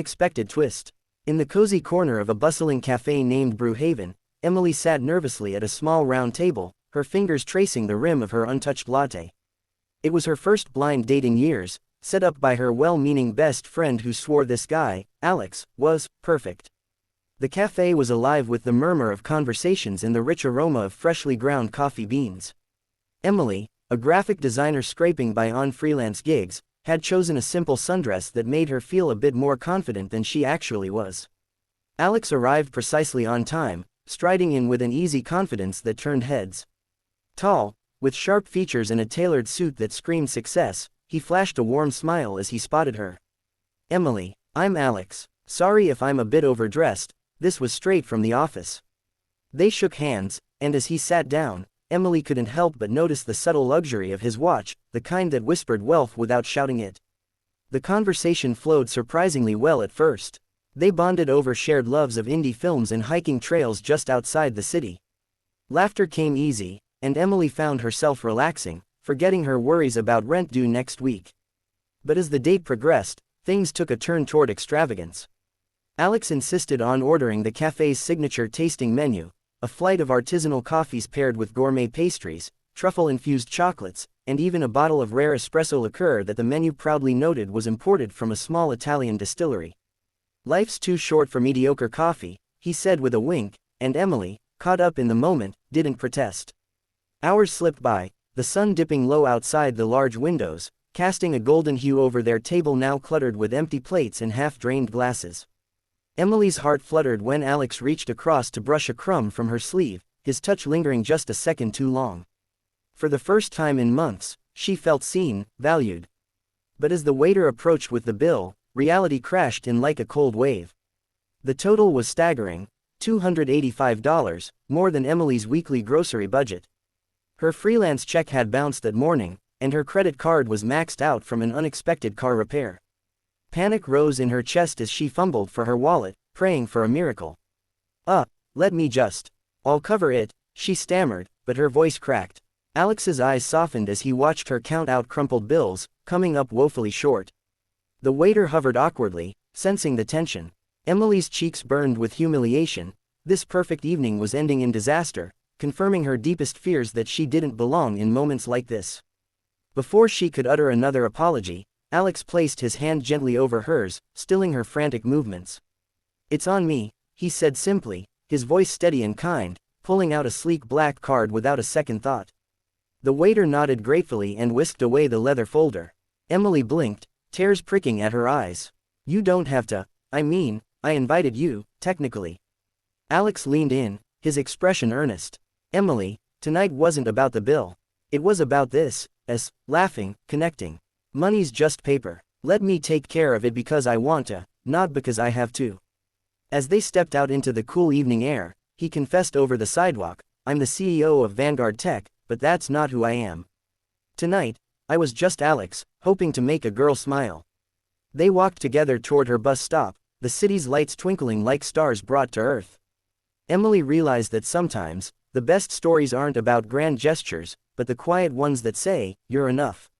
unexpected twist. In the cozy corner of a bustling cafe named Brewhaven, Emily sat nervously at a small round table, her fingers tracing the rim of her untouched latte. It was her first blind date in years, set up by her well-meaning best friend who swore this guy, Alex, was perfect. The cafe was alive with the murmur of conversations and the rich aroma of freshly ground coffee beans. Emily, a graphic designer scraping by on freelance gigs, had chosen a simple sundress that made her feel a bit more confident than she actually was. Alex arrived precisely on time, striding in with an easy confidence that turned heads. Tall, with sharp features and a tailored suit that screamed success, he flashed a warm smile as he spotted her. "Emily, I'm Alex. Sorry if I'm a bit overdressed, this was straight from the office." They shook hands, and as he sat down, Emily couldn't help but notice the subtle luxury of his watch, the kind that whispered wealth without shouting it. The conversation flowed surprisingly well at first. They bonded over shared loves of indie films and hiking trails just outside the city. Laughter came easy, and Emily found herself relaxing, forgetting her worries about rent due next week. But as the date progressed, things took a turn toward extravagance. Alex insisted on ordering the cafe's signature tasting menu, a flight of artisanal coffees paired with gourmet pastries, truffle-infused chocolates, and even a bottle of rare espresso liqueur that the menu proudly noted was imported from a small Italian distillery. "Life's too short for mediocre coffee," he said with a wink, and Emily, caught up in the moment, didn't protest. Hours slipped by, the sun dipping low outside the large windows, casting a golden hue over their table now cluttered with empty plates and half-drained glasses. Emily's heart fluttered when Alex reached across to brush a crumb from her sleeve, his touch lingering just a second too long. For the first time in months, she felt seen, valued. But as the waiter approached with the bill, reality crashed in like a cold wave. The total was staggering, $285, more than Emily's weekly grocery budget. Her freelance check had bounced that morning, and her credit card was maxed out from an unexpected car repair. Panic rose in her chest as she fumbled for her wallet, praying for a miracle. Let me just. I'll cover it," she stammered, but her voice cracked. Alex's eyes softened as he watched her count out crumpled bills, coming up woefully short. The waiter hovered awkwardly, sensing the tension. Emily's cheeks burned with humiliation. This perfect evening was ending in disaster, confirming her deepest fears that she didn't belong in moments like this. Before she could utter another apology, Alex placed his hand gently over hers, stilling her frantic movements. "It's on me," he said simply, his voice steady and kind, pulling out a sleek black card without a second thought. The waiter nodded gratefully and whisked away the leather folder. Emily blinked, tears pricking at her eyes. "You don't have to. I mean, I invited you, technically." Alex leaned in, his expression earnest. "Emily, tonight wasn't about the bill. It was about this, laughing, connecting. Money's just paper. Let me take care of it because I want to, not because I have to." As they stepped out into the cool evening air, he confessed over the sidewalk, "I'm the CEO of Vanguard Tech, but that's not who I am. Tonight, I was just Alex, hoping to make a girl smile." They walked together toward her bus stop, the city's lights twinkling like stars brought to earth. Emily realized that sometimes, the best stories aren't about grand gestures, but the quiet ones that say, "You're enough."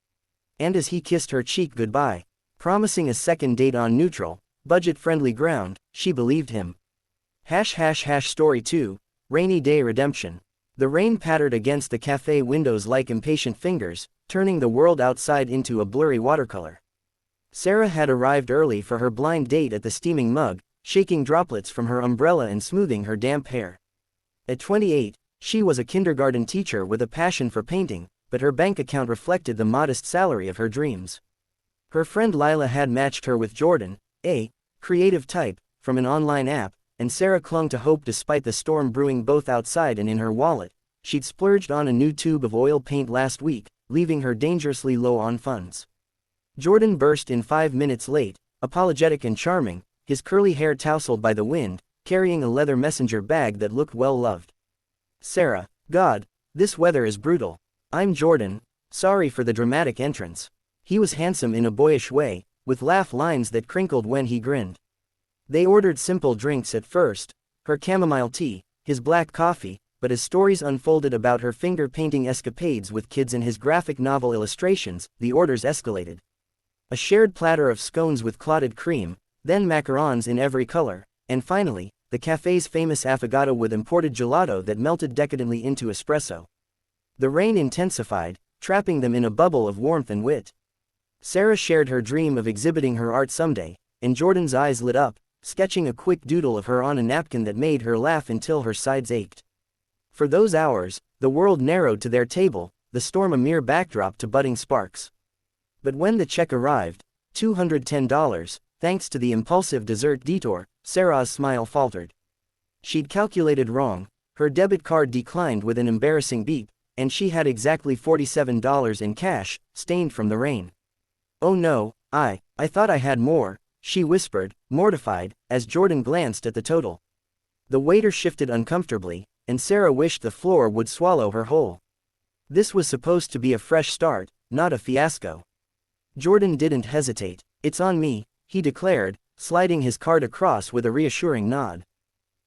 And as he kissed her cheek goodbye, promising a second date on neutral, budget-friendly ground, she believed him. Story 2, Rainy Day Redemption. The rain pattered against the cafe windows like impatient fingers, turning the world outside into a blurry watercolor. Sarah had arrived early for her blind date at the steaming mug, shaking droplets from her umbrella and smoothing her damp hair. At 28, she was a kindergarten teacher with a passion for painting, but her bank account reflected the modest salary of her dreams. Her friend Lila had matched her with Jordan, a creative type, from an online app, and Sarah clung to hope despite the storm brewing both outside and in her wallet. She'd splurged on a new tube of oil paint last week, leaving her dangerously low on funds. Jordan burst in 5 minutes late, apologetic and charming, his curly hair tousled by the wind, carrying a leather messenger bag that looked well loved. "Sarah, God, this weather is brutal. I'm Jordan, sorry for the dramatic entrance." He was handsome in a boyish way, with laugh lines that crinkled when he grinned. They ordered simple drinks at first, her chamomile tea, his black coffee, but as stories unfolded about her finger-painting escapades with kids and his graphic novel illustrations, the orders escalated. A shared platter of scones with clotted cream, then macarons in every color, and finally, the cafe's famous affogato with imported gelato that melted decadently into espresso. The rain intensified, trapping them in a bubble of warmth and wit. Sarah shared her dream of exhibiting her art someday, and Jordan's eyes lit up, sketching a quick doodle of her on a napkin that made her laugh until her sides ached. For those hours, the world narrowed to their table, the storm a mere backdrop to budding sparks. But when the check arrived, $210, thanks to the impulsive dessert detour, Sarah's smile faltered. She'd calculated wrong, her debit card declined with an embarrassing beep, and she had exactly $47 in cash, stained from the rain. "Oh no, I thought I had more," she whispered, mortified, as Jordan glanced at the total. The waiter shifted uncomfortably, and Sarah wished the floor would swallow her whole. This was supposed to be a fresh start, not a fiasco. Jordan didn't hesitate. "It's on me," he declared, sliding his card across with a reassuring nod.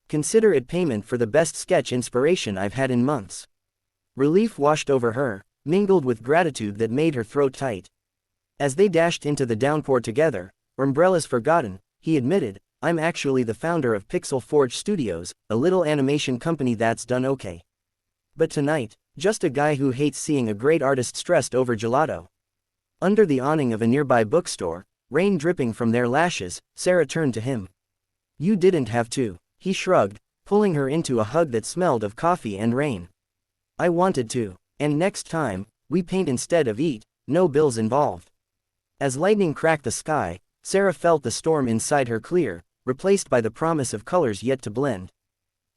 "Consider it payment for the best sketch inspiration I've had in months." Relief washed over her, mingled with gratitude that made her throat tight. As they dashed into the downpour together, umbrellas forgotten, he admitted, "I'm actually the founder of Pixel Forge Studios, a little animation company that's done okay. But tonight, just a guy who hates seeing a great artist stressed over gelato." Under the awning of a nearby bookstore, rain dripping from their lashes, Sarah turned to him. "You didn't have to," he shrugged, pulling her into a hug that smelled of coffee and rain. "I wanted to. And next time, we paint instead of eat, no bills involved." As lightning cracked the sky, Sarah felt the storm inside her clear, replaced by the promise of colors yet to blend.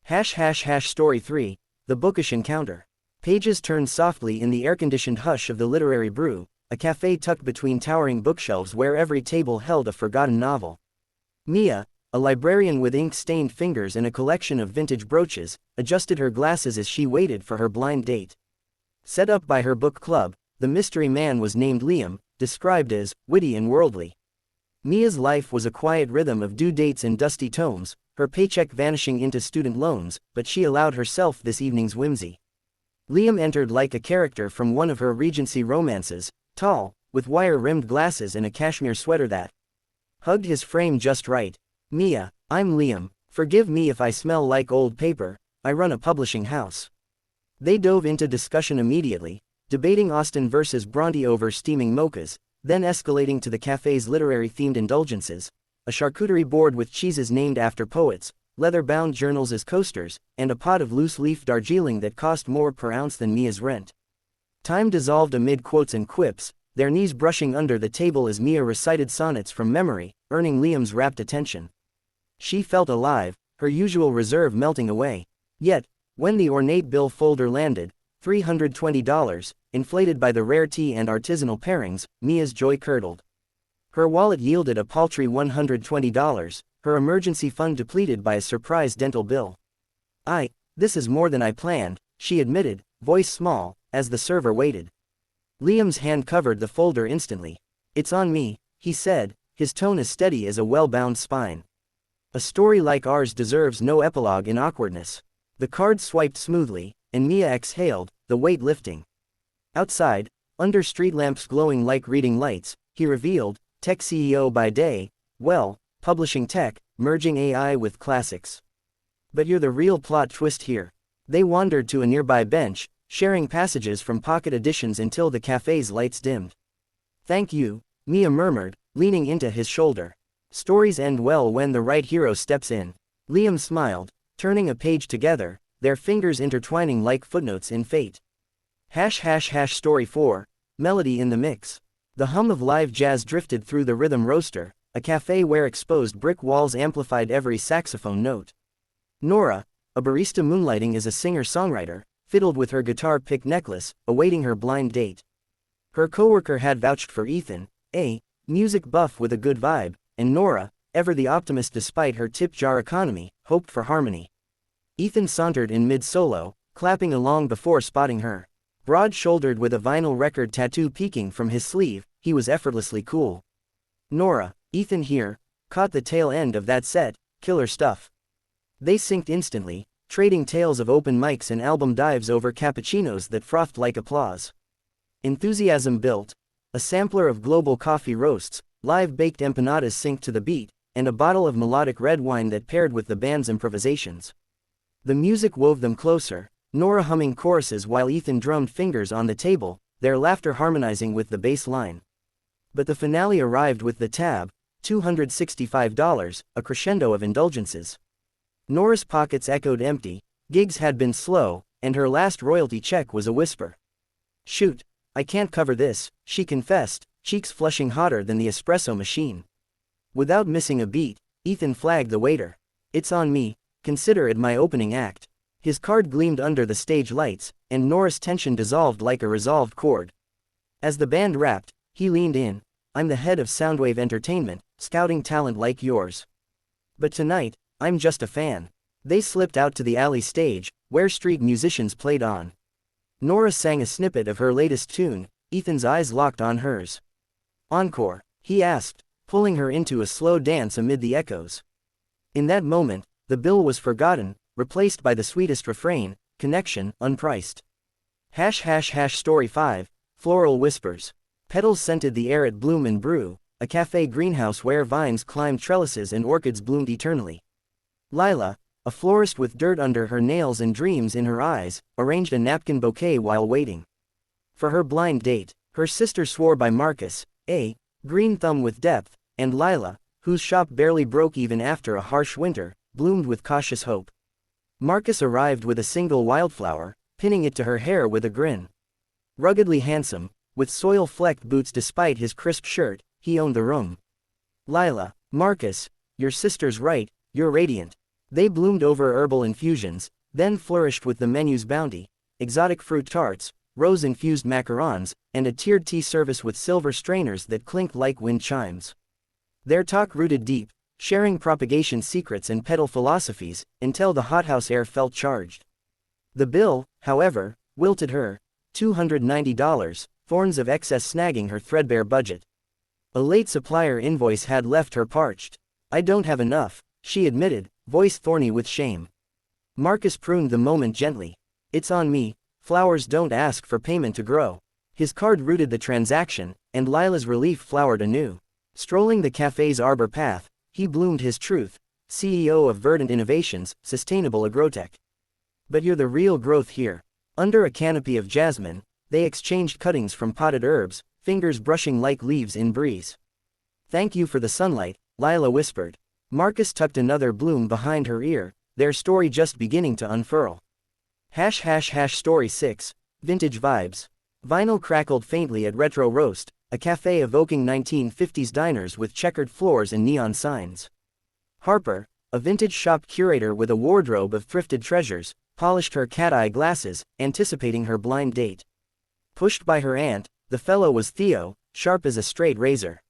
Story 3, The Bookish Encounter. Pages turned softly in the air-conditioned hush of the literary brew, a cafe tucked between towering bookshelves where every table held a forgotten novel. Mia, a librarian with ink-stained fingers and a collection of vintage brooches, adjusted her glasses as she waited for her blind date. Set up by her book club, the mystery man was named Liam, described as witty and worldly. Mia's life was a quiet rhythm of due dates and dusty tomes, her paycheck vanishing into student loans, but she allowed herself this evening's whimsy. Liam entered like a character from one of her Regency romances, tall, with wire-rimmed glasses and a cashmere sweater that hugged his frame just right. "Mia, I'm Liam. Forgive me if I smell like old paper, I run a publishing house." They dove into discussion immediately, debating Austen versus Bronte over steaming mochas, then escalating to the cafe's literary-themed indulgences, a charcuterie board with cheeses named after poets, leather-bound journals as coasters, and a pot of loose-leaf Darjeeling that cost more per ounce than Mia's rent. Time dissolved amid quotes and quips, their knees brushing under the table as Mia recited sonnets from memory, earning Liam's rapt attention. She felt alive, her usual reserve melting away. Yet, when the ornate bill folder landed, $320, inflated by the rare tea and artisanal pairings, Mia's joy curdled. Her wallet yielded a paltry $120, her emergency fund depleted by a surprise dental bill. This is more than I planned," she admitted, voice small, as the server waited. Liam's hand covered the folder instantly. "It's on me," he said, his tone as steady as a well-bound spine. "A story like ours deserves no epilogue in awkwardness." The card swiped smoothly, and Mia exhaled, the weight lifting. Outside, under street lamps glowing like reading lights, he revealed, tech CEO by day, well, publishing tech, merging AI with classics. "But you're the real plot twist here." They wandered to a nearby bench, sharing passages from pocket editions until the cafe's lights dimmed. "Thank you," Mia murmured, leaning into his shoulder. "Stories end well when the right hero steps in." Liam smiled, turning a page together, their fingers intertwining like footnotes in fate. Story 4, Melody in the Mix. The hum of live jazz drifted through the rhythm roaster, a cafe where exposed brick walls amplified every saxophone note. Nora, a barista moonlighting as a singer-songwriter, fiddled with her guitar-pick necklace, awaiting her blind date. Her coworker had vouched for Ethan, a music buff with a good vibe, and Nora, ever the optimist despite her tip-jar economy, hoped for harmony. Ethan sauntered in mid-solo, clapping along before spotting her. Broad-shouldered with a vinyl record tattoo peeking from his sleeve, he was effortlessly cool. Nora, Ethan here, caught the tail end of that set, killer stuff. They synced instantly, trading tales of open mics and album dives over cappuccinos that frothed like applause. Enthusiasm built, a sampler of global coffee roasts, live baked empanadas synced to the beat, and a bottle of melodic red wine that paired with the band's improvisations. The music wove them closer, Nora humming choruses while Ethan drummed fingers on the table, their laughter harmonizing with the bass line. But the finale arrived with the tab, $265, a crescendo of indulgences. Nora's pockets echoed empty, gigs had been slow, and her last royalty check was a whisper. "Shoot, I can't cover this," she confessed, cheeks flushing hotter than the espresso machine. Without missing a beat, Ethan flagged the waiter. "It's on me, consider it my opening act." His card gleamed under the stage lights, and Nora's tension dissolved like a resolved chord. As the band rapped, he leaned in. "I'm the head of Soundwave Entertainment, scouting talent like yours. But tonight, I'm just a fan." They slipped out to the alley stage, where street musicians played on. Nora sang a snippet of her latest tune, Ethan's eyes locked on hers. "Encore?" he asked, pulling her into a slow dance amid the echoes. In that moment, the bill was forgotten, replaced by the sweetest refrain, "Connection, unpriced." Story 5, Floral Whispers. Petals scented the air at Bloom and Brew, a cafe greenhouse where vines climbed trellises and orchids bloomed eternally. Lila, a florist with dirt under her nails and dreams in her eyes, arranged a napkin bouquet while waiting for her blind date. Her sister swore by Marcus, a green thumb with depth, and Lila, whose shop barely broke even after a harsh winter, bloomed with cautious hope. Marcus arrived with a single wildflower, pinning it to her hair with a grin. Ruggedly handsome, with soil-flecked boots despite his crisp shirt, he owned the room. "Lila, Marcus, your sister's right, you're radiant." They bloomed over herbal infusions, then flourished with the menu's bounty: exotic fruit tarts, rose-infused macarons, and a tiered tea service with silver strainers that clinked like wind chimes. Their talk rooted deep, sharing propagation secrets and petal philosophies, until the hothouse air felt charged. The bill, however, wilted her: $290, thorns of excess snagging her threadbare budget. A late supplier invoice had left her parched. "I don't have enough," she admitted, voice thorny with shame. Marcus pruned the moment gently. "It's on me, flowers don't ask for payment to grow." His card rooted the transaction, and Lila's relief flowered anew. Strolling the cafe's arbor path, he bloomed his truth: CEO of Verdant Innovations, Sustainable Agrotech. "But you're the real growth here." Under a canopy of jasmine, they exchanged cuttings from potted herbs, fingers brushing like leaves in breeze. "Thank you for the sunlight," Lila whispered. Marcus tucked another bloom behind her ear, their story just beginning to unfurl. Story 6, Vintage Vibes. Vinyl crackled faintly at Retro Roast, a cafe evoking 1950s diners with checkered floors and neon signs. Harper, a vintage shop curator with a wardrobe of thrifted treasures, polished her cat-eye glasses, anticipating her blind date. Pushed by her aunt, the fellow was Theo, sharp as a straight razor.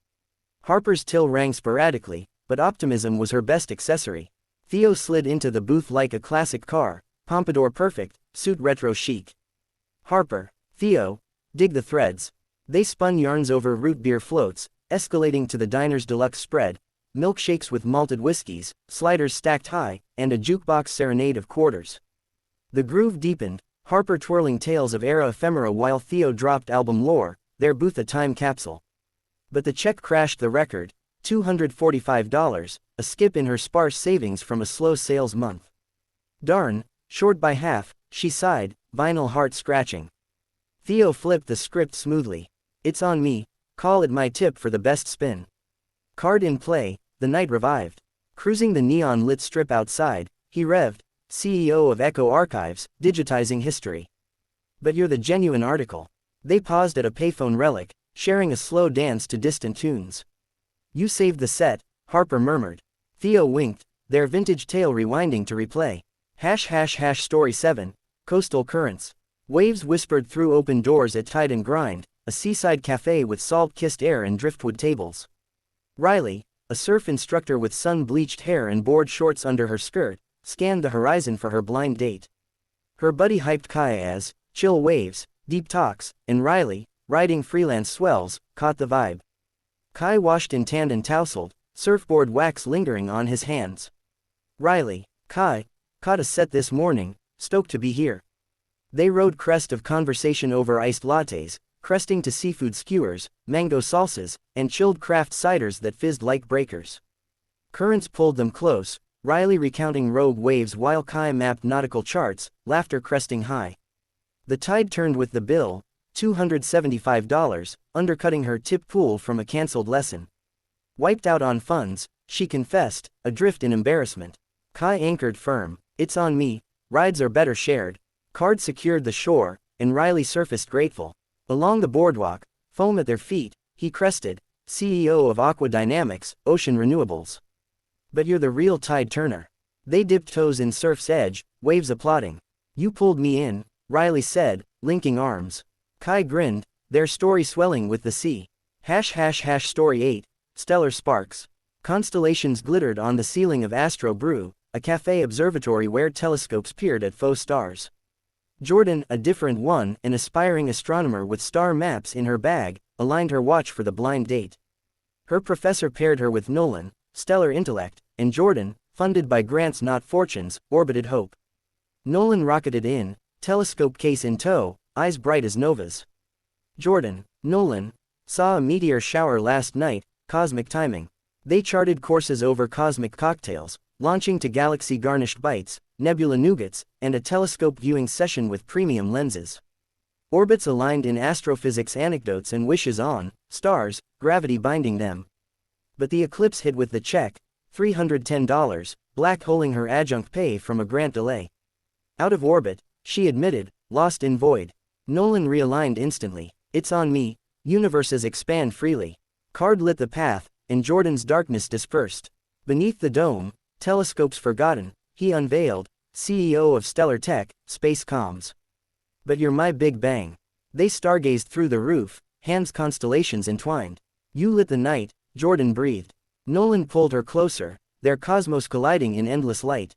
Harper's till rang sporadically, but optimism was her best accessory. Theo slid into the booth like a classic car, pompadour perfect, suit retro chic. Harper, Theo, dig the threads. They spun yarns over root beer floats, escalating to the diner's deluxe spread, milkshakes with malted whiskeys, sliders stacked high, and a jukebox serenade of quarters. The groove deepened, Harper twirling tales of era ephemera while Theo dropped album lore, their booth a time capsule. But the check crashed the record: $245, a skip in her sparse savings from a slow sales month. "Darn, short by half," she sighed, vinyl heart scratching. Theo flipped the script smoothly. "It's on me, call it my tip for the best spin." Card in play, the night revived. Cruising the neon-lit strip outside, he revved: CEO of Echo Archives, digitizing history. "But you're the genuine article." They paused at a payphone relic, sharing a slow dance to distant tunes. "You saved the set," Harper murmured. Theo winked, their vintage tale rewinding to replay. Story 7, Coastal Currents. Waves whispered through open doors at Tide and Grind, a seaside cafe with salt-kissed air and driftwood tables. Riley, a surf instructor with sun-bleached hair and board shorts under her skirt, scanned the horizon for her blind date. Her buddy hyped Kaya as chill waves, deep talks, and Riley, riding freelance swells, caught the vibe. Kai washed in tanned and tousled, surfboard wax lingering on his hands. Riley, Kai, caught a set this morning, stoked to be here. They rode crest of conversation over iced lattes, cresting to seafood skewers, mango salsas, and chilled craft ciders that fizzed like breakers. Currents pulled them close, Riley recounting rogue waves while Kai mapped nautical charts, laughter cresting high. The tide turned with the bill, $275, undercutting her tip pool from a cancelled lesson. Wiped out on funds, she confessed, adrift in embarrassment. Kai anchored firm. It's on me, rides are better shared. Card secured the shore, and Riley surfaced grateful. Along the boardwalk, foam at their feet, he crested, CEO of Aqua Dynamics, Ocean Renewables. But you're the real tide turner. They dipped toes in surf's edge, waves applauding. You pulled me in, Riley said, linking arms. Kai grinned, their story swelling with the sea. # Story 8, Stellar Sparks. Constellations glittered on the ceiling of Astro Brew, a cafe observatory where telescopes peered at faux stars. Jordan, a different one, an aspiring astronomer with star maps in her bag, aligned her watch for the blind date. Her professor paired her with Nolan, stellar intellect, and Jordan, funded by grants not fortunes, orbited hope. Nolan rocketed in, telescope case in tow, eyes bright as novas. Jordan, Nolan, saw a meteor shower last night, cosmic timing. They charted courses over cosmic cocktails, launching to galaxy-garnished bites, nebula nougats, and a telescope viewing session with premium lenses. Orbits aligned in astrophysics anecdotes and wishes on, stars, gravity binding them. But the eclipse hit with the check, $310, black holing her adjunct pay from a grant delay. Out of orbit, she admitted, lost in void. Nolan realigned instantly. It's on me, universes expand freely. Card lit the path, and Jordan's darkness dispersed. Beneath the dome, telescopes forgotten, he unveiled, CEO of Stellar Tech, Space Comms. But you're my Big Bang. They stargazed through the roof, hands constellations entwined. You lit the night, Jordan breathed. Nolan pulled her closer, their cosmos colliding in endless light.